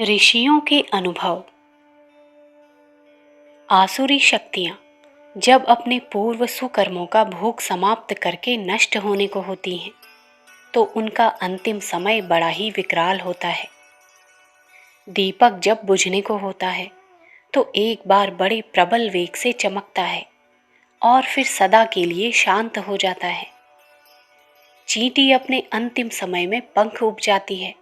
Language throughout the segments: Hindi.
ऋषियों के अनुभव। आसुरी शक्तियां जब अपने पूर्व सुकर्मों का भोग समाप्त करके नष्ट होने को होती हैं, तो उनका अंतिम समय बड़ा ही विकराल होता है। दीपक जब बुझने को होता है, तो एक बार बड़े प्रबल वेग से चमकता है और फिर सदा के लिए शांत हो जाता है। चींटी अपने अंतिम समय में पंख उपजाती है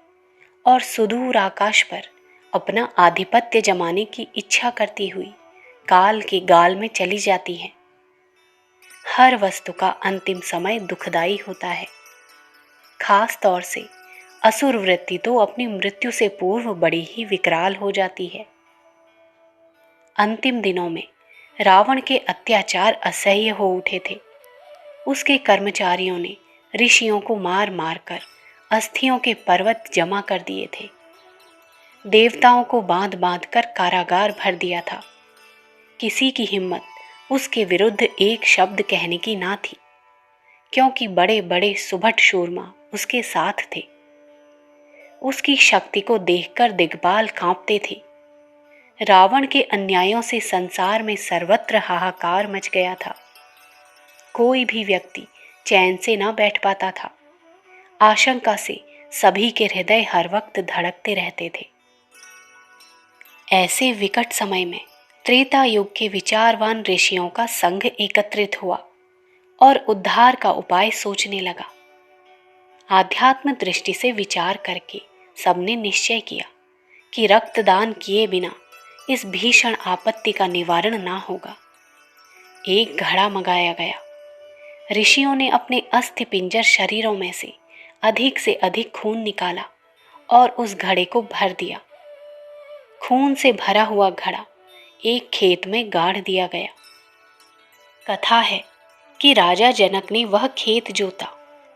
और सुदूर आकाश पर अपना आधिपत्य जमाने की इच्छा करती हुई काल के गाल में चली जाती है। हर वस्तु का अंतिम समय दुखदाई होता है। खास तौर से असुर वृत्ति तो अपनी मृत्यु से पूर्व बड़ी ही विकराल हो जाती है। अंतिम दिनों में रावण के अत्याचार असह्य हो उठे थे। उसके कर्मचारियों ने ऋषियों को मार मार कर अस्थियों के पर्वत जमा कर दिए थे। देवताओं को बांध बांध कर कारागार भर दिया था। किसी की हिम्मत उसके विरुद्ध एक शब्द कहने की ना थी, क्योंकि बड़े बड़े सुभट शूरमा उसके साथ थे। उसकी शक्ति को देखकर दिग्बाल कांपते थे। रावण के अन्यायों से संसार में सर्वत्र हाहाकार मच गया था। कोई भी व्यक्ति चैन से न बैठ पाता था। आशंका से सभी के हृदय हर वक्त धड़कते रहते थे। ऐसे विकट समय में त्रेता युग के विचारवान ऋषियों का संघ एकत्रित हुआ और उद्धार का उपाय सोचने लगा। आध्यात्म दृष्टि से विचार करके सबने निश्चय किया कि रक्तदान किए बिना इस भीषण आपत्ति का निवारण ना होगा। एक घड़ा मंगाया गया। ऋषियों ने अपने अस्थि पिंजर शरीरों में से अधिक खून निकाला और उस घड़े को भर दिया। खून से भरा हुआ घड़ा एक खेत में गाड़ दिया गया। कथा है कि राजा जनक ने वह खेत जोता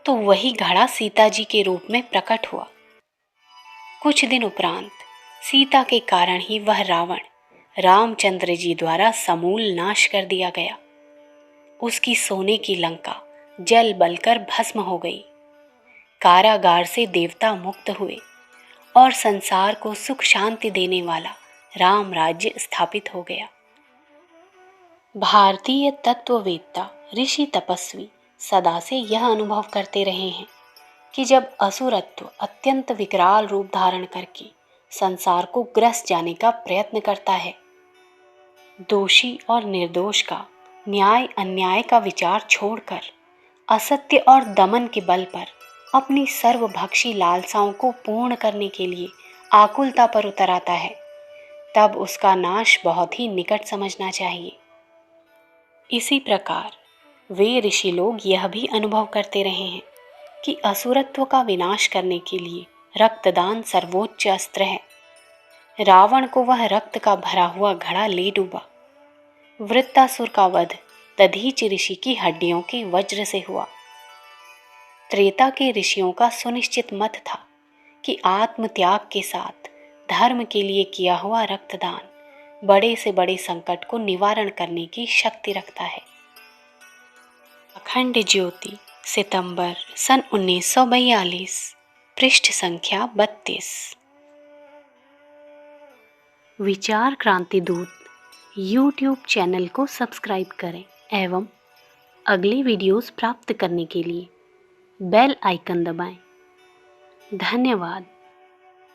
तो वही घड़ा सीता जी के रूप में प्रकट हुआ। कुछ दिन उपरांत सीता के कारण ही वह रावण रामचंद्र जी द्वारा समूल नाश कर दिया गया। उसकी सोने की लंका जल बलकर भस्म हो गई। कारागार से देवता मुक्त हुए और संसार को सुख शांति देने वाला राम राज्य स्थापित हो गया। भारतीय तत्ववेत्ता ऋषि तपस्वी सदा से यह अनुभव करते रहे हैं कि जब असुरत्व अत्यंत विकराल रूप धारण करके संसार को ग्रस जाने का प्रयत्न करता है, दोषी और निर्दोष का न्याय अन्याय का विचार छोड़कर असत्य और दमन के बल पर अपनी सर्वभक्षी लालसाओं को पूर्ण करने के लिए आकुलता पर उतर आता है, तब उसका नाश बहुत ही निकट समझना चाहिए। इसी प्रकार वे ऋषि लोग यह भी अनुभव करते रहे हैं कि असुरत्व का विनाश करने के लिए रक्तदान सर्वोच्च अस्त्र है। रावण को वह रक्त का भरा हुआ घड़ा ले डूबा। वृत्तासुर का वध दधीच ऋषि की हड्डियों के वज्र से हुआ। त्रेता के ऋषियों का सुनिश्चित मत था कि आत्म त्याग के साथ धर्म के लिए किया हुआ रक्तदान बड़े से बड़े संकट को निवारण करने की शक्ति रखता है। अखंड ज्योति, सितंबर सन 1942, पृष्ठ संख्या 32। विचार क्रांति दूत यूट्यूब चैनल को सब्सक्राइब करें एवं अगली वीडियोस प्राप्त करने के लिए बेल आइकन दबाएं। धन्यवाद।